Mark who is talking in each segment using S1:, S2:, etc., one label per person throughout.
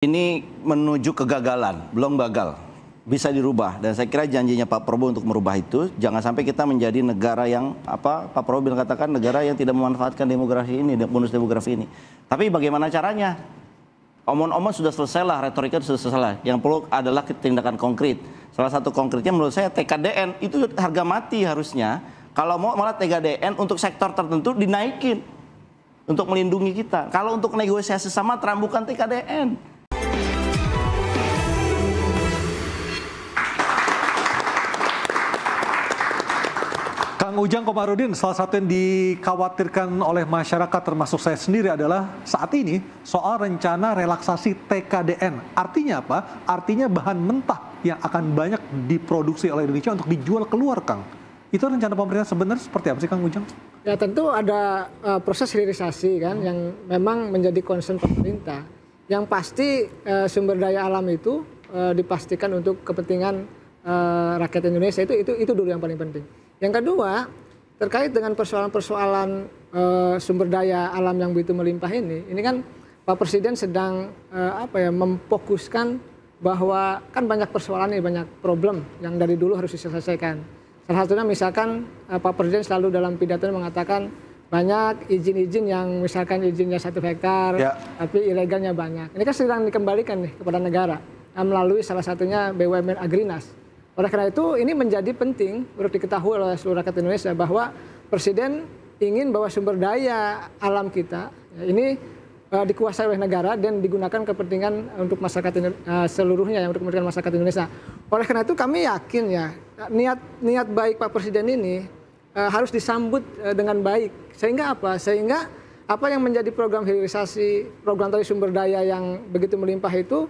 S1: Ini menuju kegagalan, belum gagal, bisa dirubah. Dan saya kira janjinya Pak Prabowo untuk merubah itu, jangan sampai kita menjadi negara yang Pak Prabowo bilang katakan negara yang tidak memanfaatkan demografi ini, bonus demografi ini. Tapi bagaimana caranya? Omong-omong sudah selesai lah, retorika sudah selesai. Yang perlu adalah tindakan konkret. Salah satu konkretnya menurut saya TKDN itu harga mati harusnya. Kalau mau malah TKDN untuk sektor tertentu dinaikin untuk melindungi kita. Kalau untuk negosiasi sama Trump bukan TKDN.
S2: Kang Ujang Komarudin, salah satu yang dikhawatirkan oleh masyarakat termasuk saya sendiri adalah saat ini soal rencana relaksasi TKDN. Artinya apa? Artinya bahan mentah yang akan banyak diproduksi oleh Indonesia untuk dijual keluar, Kang. Itu rencana pemerintah sebenarnya seperti apa sih, Kang Ujang?
S3: Ya tentu ada proses hilirisasi kan yang memang menjadi concern pemerintah. Yang pasti sumber daya alam itu dipastikan untuk kepentingan rakyat Indonesia, itu dulu yang paling penting. Yang kedua, terkait dengan persoalan-persoalan sumber daya alam yang begitu melimpah ini kan Pak Presiden sedang memfokuskan bahwa kan banyak persoalan nih, banyak problem yang dari dulu harus diselesaikan. Salah satunya misalkan Pak Presiden selalu dalam pidatonya mengatakan banyak izin-izin yang misalkan izinnya 1 hektar, tapi ilegalnya banyak. Ini kan sedang dikembalikan nih kepada negara melalui salah satunya BUMN Agrinas. Oleh karena itu ini menjadi penting untuk diketahui oleh seluruh rakyat Indonesia bahwa Presiden ingin bahwa sumber daya alam kita ini dikuasai oleh negara dan digunakan kepentingan untuk masyarakat seluruhnya, untuk kepentingan masyarakat Indonesia. Oleh karena itu kami yakin ya niat baik Pak Presiden ini harus disambut dengan baik. Sehingga apa? Sehingga apa yang menjadi program hilirisasi, program tadi sumber daya yang begitu melimpah itu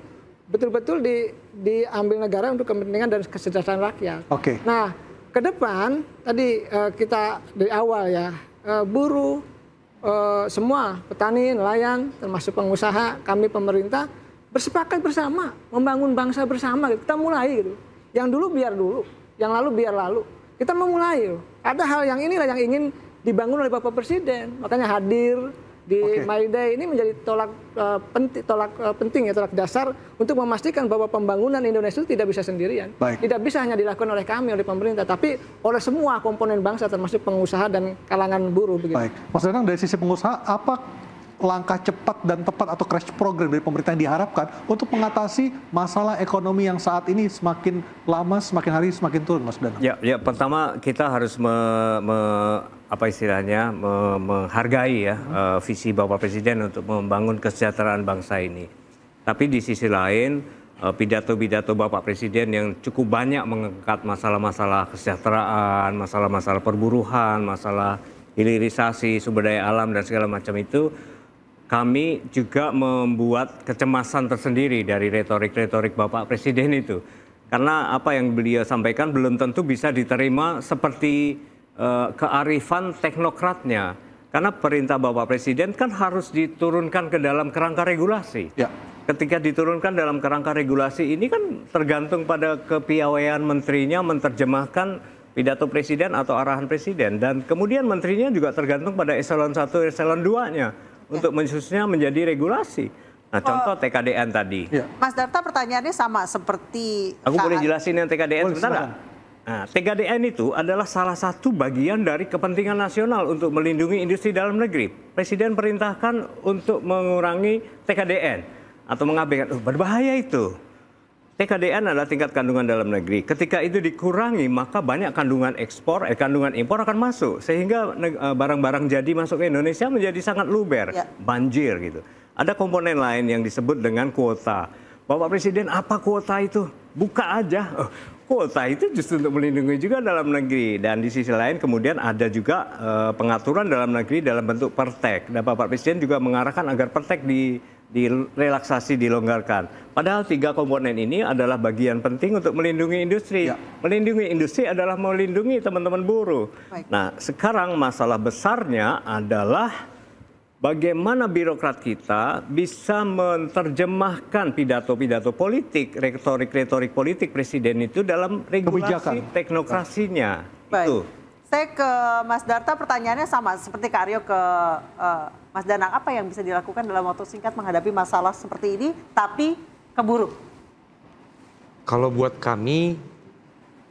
S3: betul-betul diambil negara untuk kepentingan dan kesejahteraan rakyat.
S2: Oke.
S3: Nah, ke depan tadi kita dari awal ya buruh, semua petani, nelayan, termasuk pengusaha, kami pemerintah bersepakat bersama membangun bangsa bersama. Kita mulai gitu. Yang dulu biar dulu, yang lalu biar lalu. Kita memulai. Ada hal yang inilah yang ingin dibangun oleh Bapak Presiden. Makanya hadir di My Day ini menjadi tolak penting ya, tolak dasar untuk memastikan bahwa pembangunan Indonesia itu tidak bisa sendirian. Tidak bisa hanya dilakukan oleh kami, oleh pemerintah, tapi oleh semua komponen bangsa termasuk pengusaha dan kalangan buruh. Begitu.
S2: Baik, Mas Danang, dari sisi pengusaha, apa langkah cepat dan tepat atau crash program dari pemerintah yang diharapkan untuk mengatasi masalah ekonomi yang saat ini semakin lama, semakin hari semakin turun, Mas Danang?
S4: Ya, pertama kita harus menghargai ya visi Bapak Presiden untuk membangun kesejahteraan bangsa ini. Tapi di sisi lain pidato-pidato Bapak Presiden yang cukup banyak mengangkat masalah-masalah kesejahteraan, masalah-masalah perburuhan, masalah hilirisasi sumber daya alam dan segala macam itu, kami juga membuat kecemasan tersendiri dari retorik-retorik Bapak Presiden itu. Karena apa yang beliau sampaikan belum tentu bisa diterima seperti kearifan teknokratnya. Karena perintah Bapak Presiden kan harus diturunkan ke dalam kerangka regulasi. Ya. Ketika diturunkan dalam kerangka regulasi ini kan tergantung pada kepiawaian menterinya menerjemahkan pidato Presiden atau arahan Presiden. Dan kemudian menterinya juga tergantung pada eselon 1, eselon 2-nya untuk menyusunnya menjadi regulasi. Nah, contoh TKDN tadi. Ya.
S5: Mas Darta, pertanyaannya sama seperti...
S4: Aku boleh jelasin yang TKDN sebentar nggak? Nah, TKDN itu adalah salah satu bagian dari kepentingan nasional untuk melindungi industri dalam negeri. Presiden perintahkan untuk mengurangi TKDN atau mengabaikan. Berbahaya itu. TKDN adalah tingkat kandungan dalam negeri. Ketika itu dikurangi, maka banyak kandungan ekspor, kandungan impor akan masuk. Sehingga barang-barang jadi masuk ke Indonesia menjadi sangat luber, banjir gitu. Ada komponen lain yang disebut dengan kuota. Bapak Presiden, apa kuota itu? Buka aja. Kuota itu justru untuk melindungi juga dalam negeri. Dan di sisi lain kemudian ada juga pengaturan dalam negeri dalam bentuk pertek. Dan Bapak Presiden juga mengarahkan agar pertek direlaksasi, dilonggarkan. Padahal 3 komponen ini adalah bagian penting untuk melindungi industri. Melindungi industri adalah melindungi teman-teman buruh. Nah, sekarang masalah besarnya adalah bagaimana birokrat kita bisa menerjemahkan pidato-pidato politik, retorik-retorik politik Presiden itu dalam regulasi teknokrasinya.
S5: Baik. Saya ke Mas Darta, pertanyaannya sama seperti Kak Aryo ke Mas Danang, apa yang bisa dilakukan dalam waktu singkat menghadapi masalah seperti ini, tapi keburu?
S6: Kalau buat kami,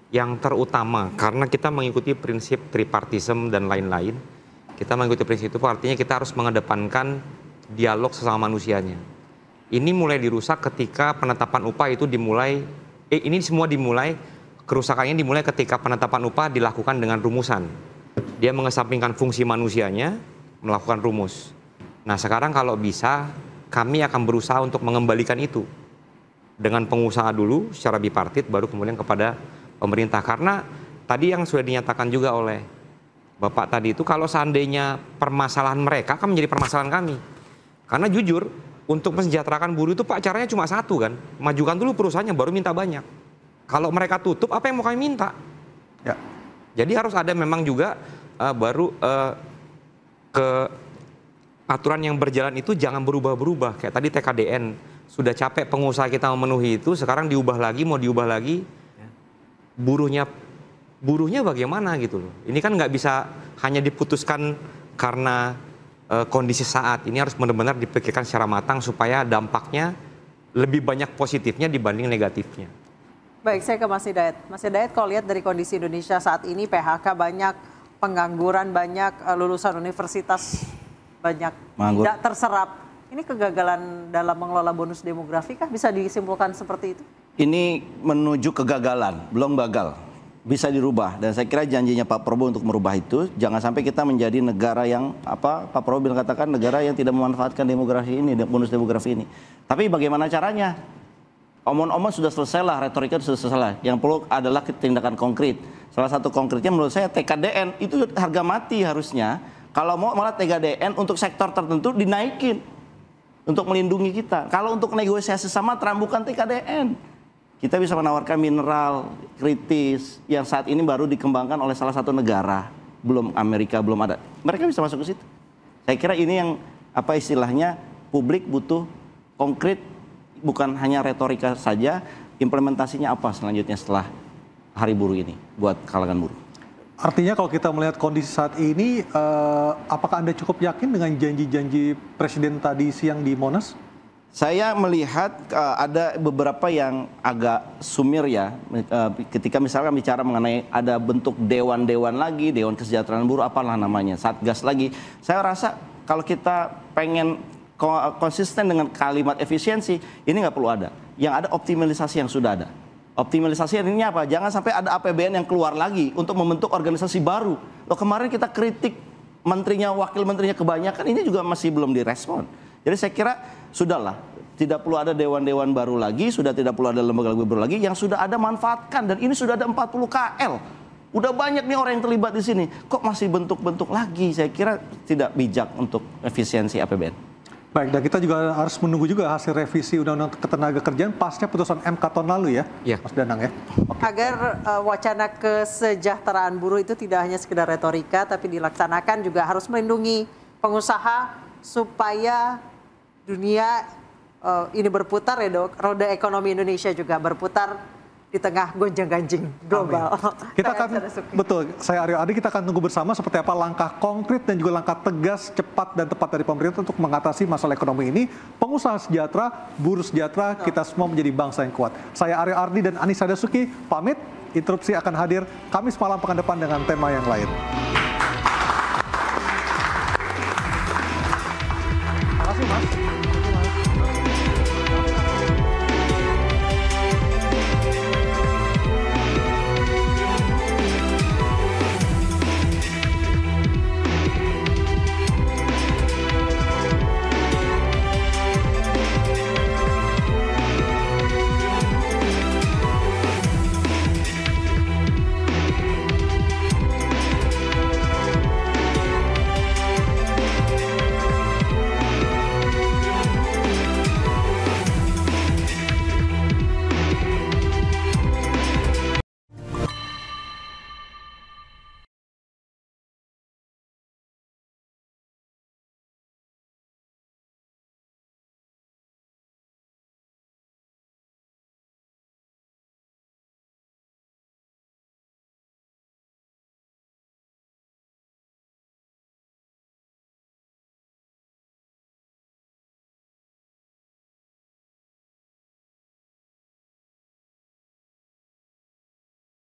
S6: yang terutama, karena kita mengikuti prinsip tripartisme dan lain-lain, kita mengikuti prinsip itu artinya kita harus mengedepankan dialog sesama manusianya. Ini mulai dirusak ketika penetapan upah itu dimulai, ini semua dimulai, kerusakannya dimulai ketika penetapan upah dilakukan dengan rumusan. Dia mengesampingkan fungsi manusianya, melakukan rumus. Nah sekarang kalau bisa, kami akan berusaha untuk mengembalikan itu. Dengan pengusaha dulu secara bipartit, baru kemudian kepada pemerintah. Karena tadi yang sudah dinyatakan juga oleh Bapak tadi itu, kalau seandainya permasalahan mereka akan menjadi permasalahan kami. Karena jujur, untuk mensejahterakan buruh itu Pak caranya cuma satu kan, majukan dulu perusahaannya baru minta banyak. Kalau mereka tutup, apa yang mau kami minta? Ya. Jadi harus ada memang juga ke aturan yang berjalan itu jangan berubah-berubah. Kayak tadi TKDN, sudah capek pengusaha kita memenuhi itu, sekarang diubah lagi, mau diubah lagi, buruhnya bagaimana gitu loh. Ini kan nggak bisa hanya diputuskan karena kondisi saat. Ini harus benar-benar dipikirkan secara matang supaya dampaknya lebih banyak positifnya dibanding negatifnya.
S5: Baik, saya ke Mas Hidayat. Mas Hidayat, kalau lihat dari kondisi Indonesia saat ini, PHK banyak, pengangguran banyak, lulusan universitas banyak, tidak terserap. Ini kegagalan dalam mengelola bonus demografi kah? Bisa disimpulkan seperti itu?
S1: Ini menuju kegagalan, belum gagal. Bisa dirubah, dan saya kira janjinya Pak Prabowo untuk merubah itu, jangan sampai kita menjadi negara yang, Pak Prabowo bilang katakan, negara yang tidak memanfaatkan demografi ini, bonus demografi ini. Tapi bagaimana caranya? Omong-omong sudah selesai lah, retorika sudah selesai. Yang perlu adalah tindakan konkret. Salah satu konkretnya menurut saya TKDN itu harga mati harusnya. Kalau mau malah TKDN untuk sektor tertentu dinaikin untuk melindungi kita. Kalau untuk negosiasi sama Trump bukan TKDN. Kita bisa menawarkan mineral kritis yang saat ini baru dikembangkan oleh salah satu negara. Belum Amerika, belum ada. Mereka bisa masuk ke situ. Saya kira ini yang istilahnya publik butuh konkret. Bukan hanya retorika saja, implementasinya apa selanjutnya setelah Hari Buruh ini buat kalangan buruh.
S2: Artinya kalau kita melihat kondisi saat ini, apakah Anda cukup yakin dengan janji-janji Presiden tadi siang di Monas?
S1: Saya melihat ada beberapa yang agak sumir ya, ketika misalkan bicara mengenai ada bentuk dewan-dewan lagi, Dewan Kesejahteraan Buruh, apalah namanya, Satgas lagi. Saya rasa kalau kita pengen konsisten dengan kalimat efisiensi, ini nggak perlu ada. Yang ada optimalisasi yang sudah ada. Optimalisasi ini apa? Jangan sampai ada APBN yang keluar lagi untuk membentuk organisasi baru. Loh, kemarin kita kritik menterinya, wakil menterinya kebanyakan, ini juga masih belum direspon. Jadi saya kira sudahlah, tidak perlu ada dewan-dewan baru lagi, sudah tidak perlu ada lembaga baru lagi, yang sudah ada manfaatkan, dan ini sudah ada 40 KL. Udah banyak nih orang yang terlibat di sini. Kok masih bentuk-bentuk lagi? Saya kira tidak bijak untuk efisiensi APBN.
S2: Baik, dan kita juga harus menunggu juga hasil revisi Undang-Undang Ketenagakerjaan pasca putusan MK tahun lalu ya, Mas Danang ya.
S5: Agar wacana kesejahteraan buruh itu tidak hanya sekedar retorika, tapi dilaksanakan juga harus melindungi pengusaha supaya dunia ini berputar ya Dok, roda ekonomi Indonesia juga berputar di tengah gonjang-ganjing global.
S2: Kita akan, betul, saya Aryo Adi, kita akan tunggu bersama seperti apa langkah konkret dan juga langkah tegas, cepat dan tepat dari pemerintah untuk mengatasi masalah ekonomi ini. Pengusaha sejahtera, buruh sejahtera, kita semua menjadi bangsa yang kuat. Saya Aryo Ardi dan Anissa Dasuki pamit, interupsi akan hadir Kamis malam pekan depan dengan tema yang lain.